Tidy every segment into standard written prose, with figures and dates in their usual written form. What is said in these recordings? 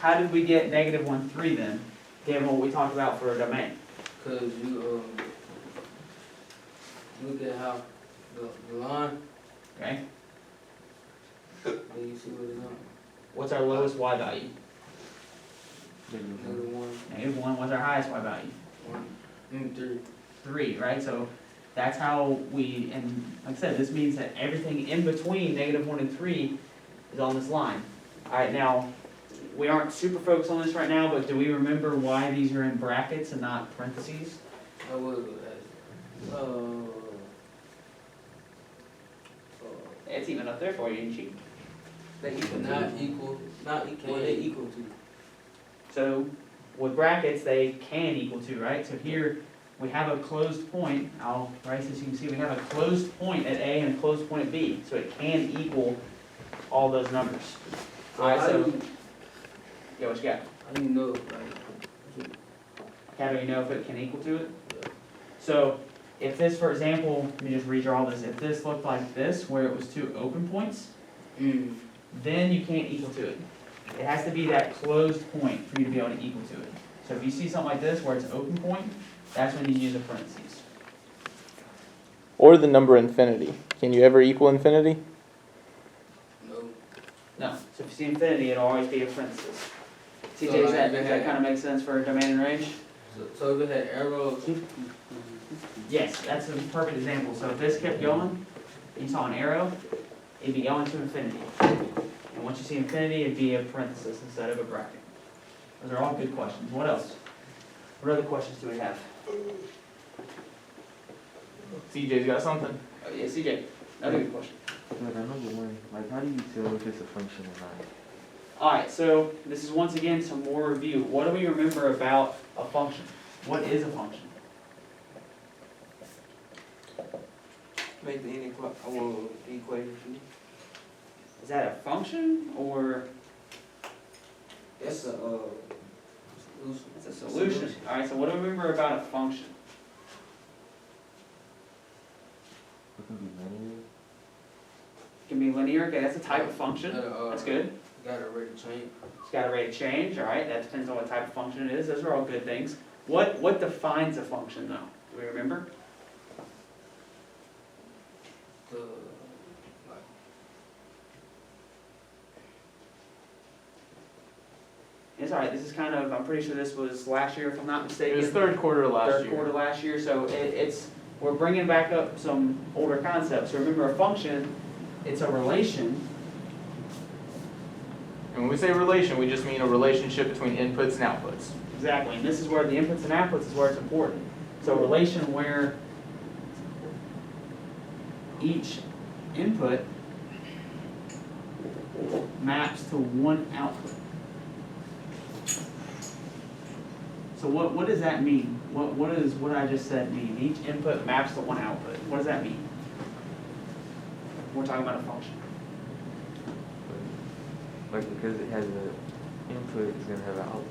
how did we get negative 1, 3 then, given what we talked about for a domain? Because you look at how the line, Okay? then you see what it's on. What's our lowest y value? -1, Negative 1. What's our highest y value? 3. 3, right? So that's how we, and like I said, this means that everything in between negative 1 and 3 is on this line. All right, now, we aren't super focused on this right now, but do we remember why these are in brackets and not parentheses? I was It's even up there for you, ain't you? they equal, not equal, they equal to. So with brackets, they can equal to, right? So here we have a closed point. I'll write this so you can see we have a closed point at A and a closed point at B. So it can equal all those numbers. All right, so yeah, what you got? I didn't know, like, How do you know if it can equal to it? So if this, for example, let me just redraw this. If this looked like this, where it was two open points, then you can't equal to it. It has to be that closed point for you to be able to equal to it. So if you see something like this where it's an open point, that's when you use a parentheses. Or the number infinity. Can you ever equal infinity? no. No. So if you see infinity, it'll always be a parentheses. CJ, So does like that kind of make sense for domain and range? So if it had arrows, Yes, that's a perfect example. So if this kept going, you saw an arrow, it'd be going to infinity. And once you see infinity, it'd be a parenthesis instead of a bracket. Those are all good questions. What else? What other questions do we have? CJ's got something? Oh, yeah, CJ, another good question. Like, I know the one, like, how do you tell if it's a function or not? Alright, so this is once again some more review. What do we remember about a function? What is a function? Make the equation. Is that a function or that's a solution. it's a solution? Alright, so what do we remember about a function? It can be linear. It can be linear, okay, that's a type of function. That's good. Got a rate of change. It's got a rate of change, alright, that depends on what type of function it is. Those are all good things. What defines a function though? Do we remember? The It's alright, this is kind of, I'm pretty sure this was last year if I'm not mistaken. It was third quarter last Third year. quarter last year, so we're bringing back up some older concepts. So remember a function, it's a relation. And when we say relation, we just mean a relationship between inputs and outputs. Exactly, and this is where the inputs and outputs is where it's important. So a relation where each input maps to one output. So what does that mean? What does what I just said mean? Each input maps to one output. What does that mean? We're talking about a function. Like, because it has an input, it's gonna have an output.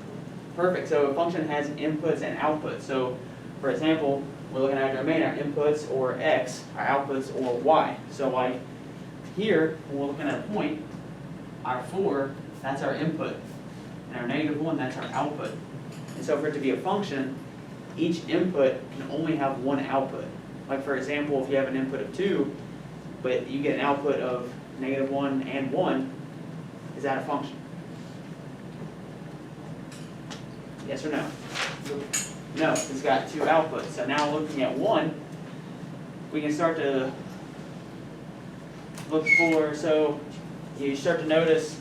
Perfect, so a function has inputs and outputs. So, for example, we're looking at our domain, our inputs or x, our outputs or y. So like here, when we're looking at a point, our 4, that's our input. And our -1, that's our output. And so for it to be a function, each input can only have one output. Like for example, if you have an input of 2, but you get an output of -1 and 1, is that a function? Yes or no? No, it's got 2 outputs. So now looking at 1, we can start to look for, so you start to notice,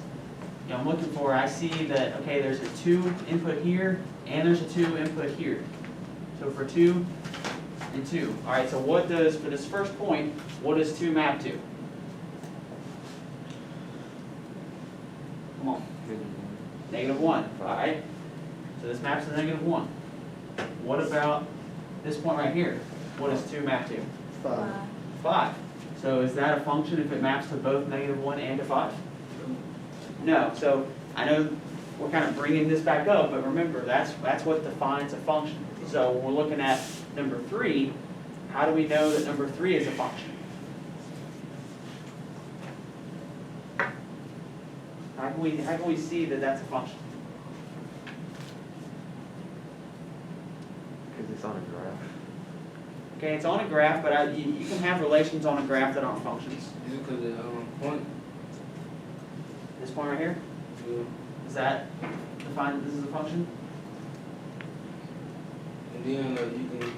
you know, I'm looking for, I see that, okay, there's a 2 input here, and there's a 2 input here. So for 2 and 2. All right, so what does, for this first point, what does 2 map to? Come on. -1, all right? So this maps to -1. What about this point right here? What does 2 map to? 5. So is that a function if it maps to both -1 and to 5? No. So I know we're kind of bringing this back up, but remember, that's what defines a function. So when we're looking at number 3, how do we know that number 3 is a function? How can we see that that's a function? It's on a graph. Okay, it's on a graph, but you can have relations on a graph that aren't functions. Is it because of point? This point right here, Yeah. is that defined, this is a function? And then you can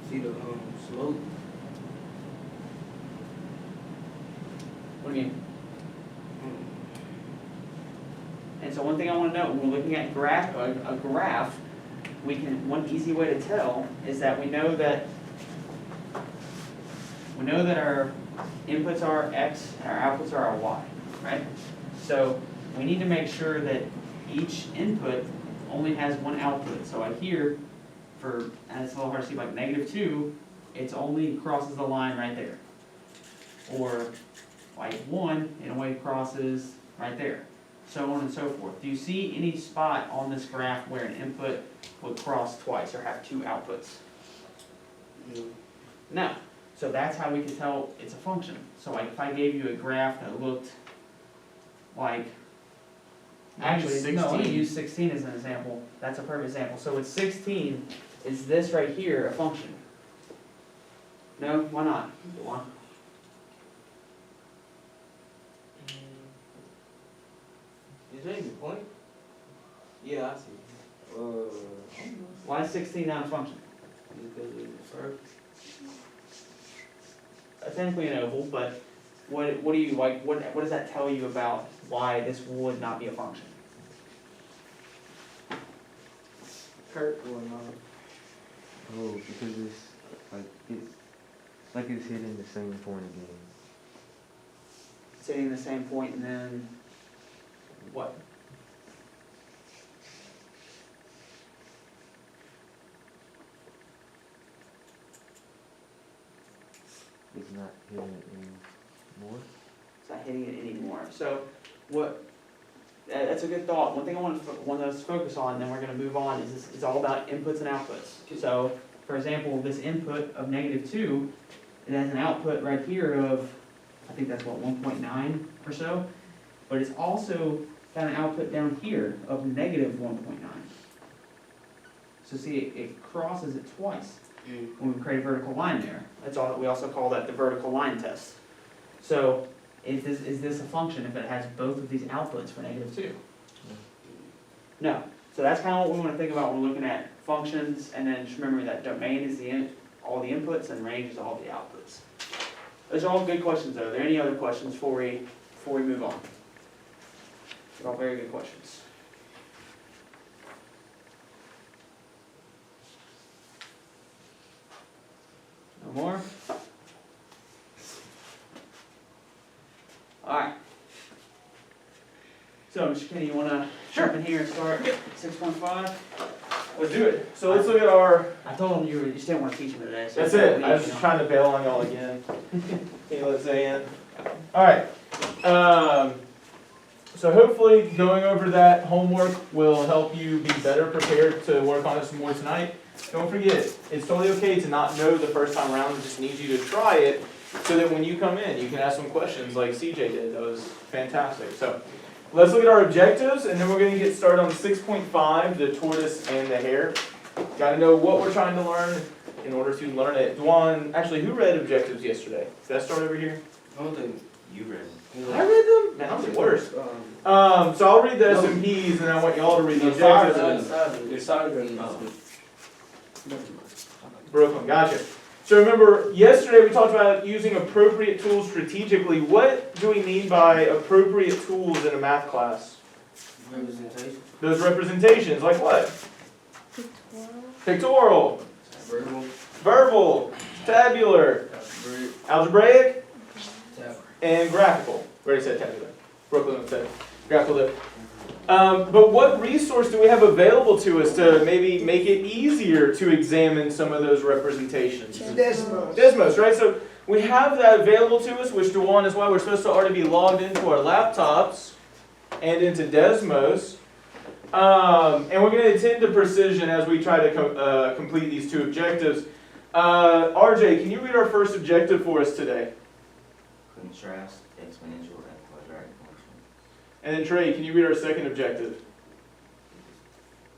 see the slope. What do you mean? Um, And so one thing I want to note, when we're looking at a graph, one easy way to tell is that we know that our inputs are x and our outputs are our y, right? So we need to make sure that each input only has one output. So like here, and it's a little hard to see, like -2, it's only crosses the line right there. Or like 1, it only crosses right there. So on and so forth. Do you see any spot on this graph where an input would cross twice or have two outputs? yeah. No. So that's how we can tell it's a function. So like if I gave you a graph that looked like, actually, no, let me use 16 as an example. That's a perfect example. So with 16, is this right here a function? No? Why not? Why? Is that your point? Yeah, I see. Why is 16 not a function? Because of the circle. Technically an oval, but what do you like? What does that tell you about why this would not be a function? Kurt going on. Oh, because it's hitting the same point again. Sitting in the same point, and then what? It's not hitting it anymore. It's not hitting it anymore. So that's a good thought. One thing I want us to focus on, then we're going to move on, is all about inputs and outputs. So, for example, this input of -2, it has an output right here of, I think that's what, 1.9 or so, but it's also got an output down here of -1.9. So see, it crosses it twice when we create a vertical line there. That's all. We also call that the vertical line test. So is this a function if it has both of these outputs for -2? No. So that's kind of what we want to think about when we're looking at functions, and then just remember that domain is all the inputs and range is all the outputs. Those are all good questions though. Are there any other questions before we move on? They're all very good questions. No more? Alright. So, Mr. Kenny, you want to jump in here and start 6.5? Let's do it. So let's look at our. I told him you just didn't want to teach him today. So That's you it. can't I leave, was you just know. trying to bail on y'all again. Can you let Zay in? All right. So hopefully going over that homework will help you be better prepared to work on it some more tonight. Don't forget, it's totally okay to not know the first time around. We just need you to try it so that when you come in, you can ask some questions like CJ did. That was fantastic. So let's look at our objectives, and then we're going to get started on 6.5, the tortoise and the hare. Got to know what we're trying to learn in order to learn it. Dwan, actually, who read objectives yesterday? Did I start over here? I don't think You read it. I read them? Man, I'm the worst. So I'll read the S&Ps, and I want y'all to read the objectives. Brooklyn, gotcha. So remember, yesterday we talked about using appropriate tools strategically. What do we mean by appropriate tools in a math class? representation. Those representations, like what? Pictorial, Verbal. verbal, tabular, algebraic, and graphical. We already said tabular. Brooklyn said graphical. But what resource do we have available to us to maybe make it easier to examine some of those representations? Desmos, right? So we have that available to us, which Dewan is why we're supposed to already be logged into our laptops and into Desmos. And we're going to attend to precision as we try to complete these two objectives. RJ, can you read our first objective for us today? Contrast exponential and quadratic function. And then Trey, can you read our second objective?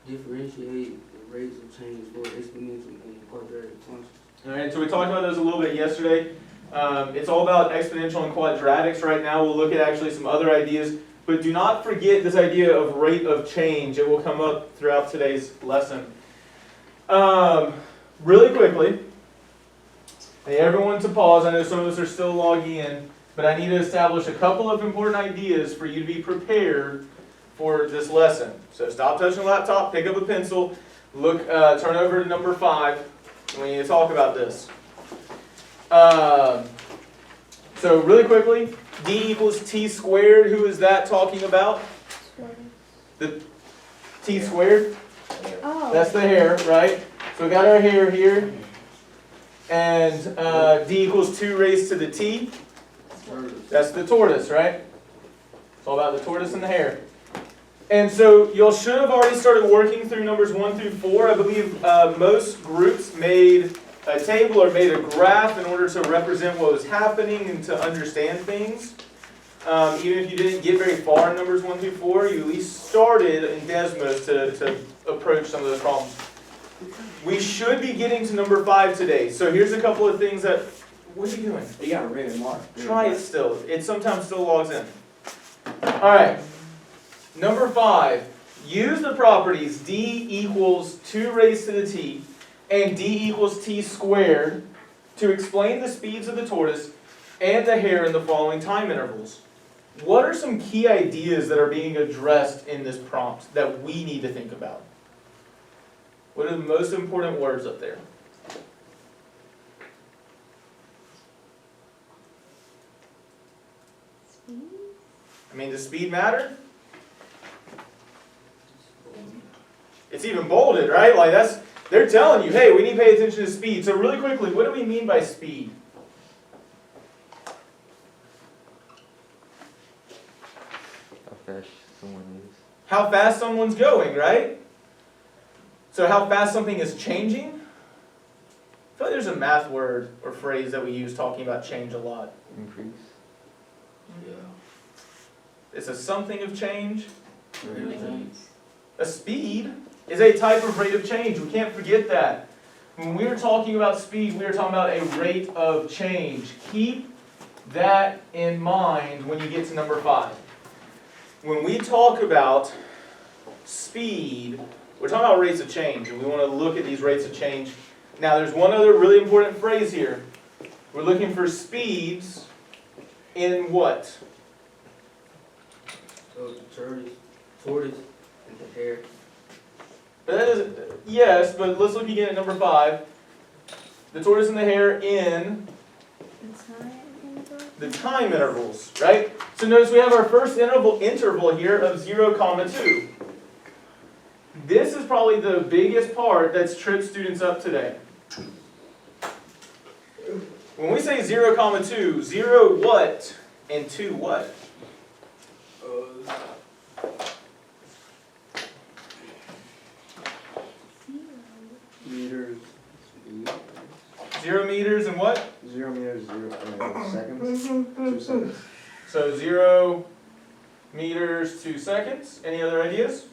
Differentiate rates of change for exponential and quadratic functions. All right, so we talked about those a little bit yesterday. It's all about exponential and quadratics right now. We'll look at actually some other ideas, but do not forget this idea of rate of change. It will come up throughout today's lesson. Really quickly, I need everyone to pause. I know some of us are still logging in, but I need to establish a couple of important ideas for you to be prepared for this lesson. So stop touching the laptop, pick up a pencil, look, turn over to number 5. We need to talk about this. So really quickly, d equals t squared. Who is that talking about? The t squared? Oh. That's the hare, right? So we got our hare here. And d equals 2 raised to the t. That's the tortoise, right? It's all about the tortoise and the hare. And so you should have already started working through numbers 1 through 4. I believe most groups made a table or made a graph in order to represent what was happening and to understand things. Even if you didn't get very far in numbers 1 through 4, you at least started in Desmos to approach some of those problems. We should be getting to number 5 today. So here's a couple of things that, what are you doing? You got a red mark. Try it still. It sometimes still logs in. Alright. Number 5. Use the properties d equals 2 raised to the t and d equals t squared to explain the speeds of the tortoise and the hare in the following time intervals. What are some key ideas that are being addressed in this prompt that we need to think about? What are the most important words up there? Speed? I mean, does speed matter? It's even bolded, right? Like they're telling you, hey, we need to pay attention to speed. So really quickly, what do we mean by speed? How fast someone is. How fast someone's going, right? So how fast something is changing? I feel like there's a math word or phrase that we use talking about change a lot. Increase. Yeah. It's a something of change. Rate of change. A speed is a type of rate of change. We can't forget that. When we are talking about speed, we are talking about a rate of change. Keep that in mind when you get to number 5. When we talk about speed, we're talking about rates of change, and we want to look at these rates of change. Now, there's one other really important phrase here. We're looking for speeds in what? So the tortoise and the hare. But that is, yes, but let's look again at number 5. The tortoise and the hare in the time intervals, right? So notice we have our first interval here of 0, 2. This is probably the biggest part that's tripped students up today. When we say 0, 2, 0 what and 2 what? Meters. 0 meters and what? 0 meters, 0 seconds. 2 seconds. So 0 meters, 2 seconds. Any other ideas?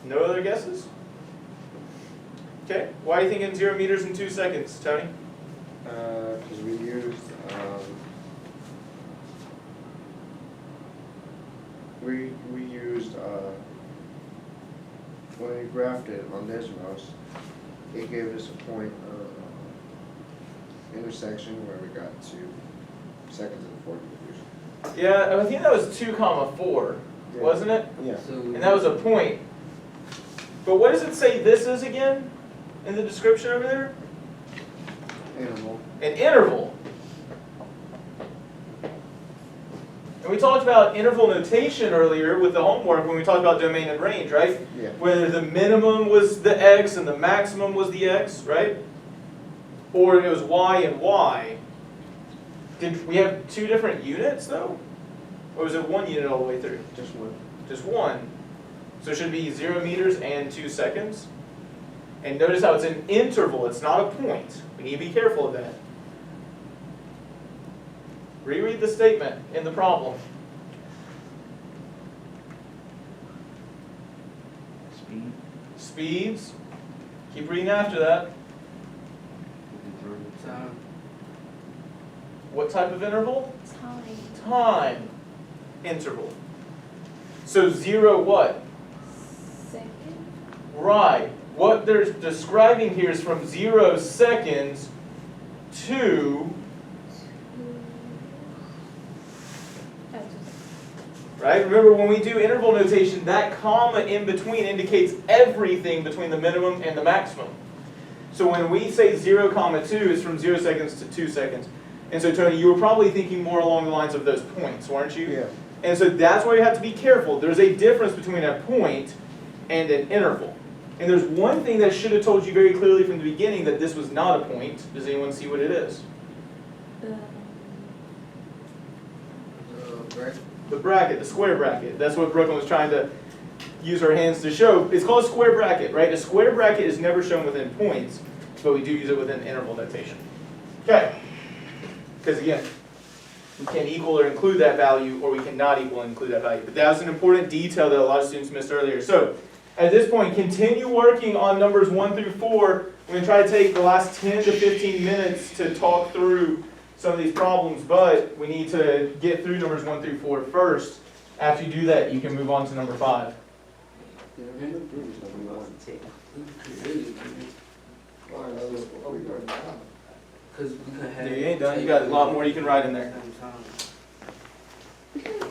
No other guesses? Okay. Why are you thinking 0 meters and 2 seconds, Tony? Because we used, we used, when we graphed it on Desmos, it gave us a point, intersection where we got to seconds and 4 meters. Yeah, I think that was 2, 4, Yeah. wasn't it? Yeah. So And that was a point. But what does it say this is again in the description over there? Animal. An interval. And we talked about interval notation earlier with the homework when we talked about domain and range, right? Yeah. Whether the minimum was the x and the maximum was the x, right? Or it was y and y. Did we have 2 different units though? Or was it 1 unit all the way through? Just one. Just 1. So it should be 0 meters and 2 seconds. And notice how it's an interval, it's not a point. We need to be careful of that. Reread the statement in the problem. Speed. Speeds. Keep reading after that. Time. What type of interval? Time. Time interval. So 0 what? Second. Right. What they're describing here is from 0 seconds to, right? Remember when we do interval notation, that comma in between indicates everything between the minimum and the maximum. So when we say 0, 2, it's from 0 seconds to 2 seconds. And so Tony, you were probably thinking more along the lines of those points, weren't you? Yeah. And so that's why you have to be careful. There's a difference between a point and an interval. And there's one thing that should have told you very clearly from the beginning, that this was not a point. Does anyone see what it is? Bracket. The bracket, the square bracket. That's what Brooklyn was trying to use her hands to show. It's called a square bracket, right? A square bracket is never shown within points, but we do use it within interval notation. Okay. Because again, we can equal or include that value, or we cannot equal and include that value. But that was an important detail that a lot of students missed earlier. So, at this point, continue working on numbers 1 through 4. We're going to try to take the last 10 to 15 minutes to talk through some of these problems, but we need to get through numbers 1 through 4 first. After you do that, you can move on to number 5. Because we could have. You ain't done. You got a lot more you can write in there. Same time.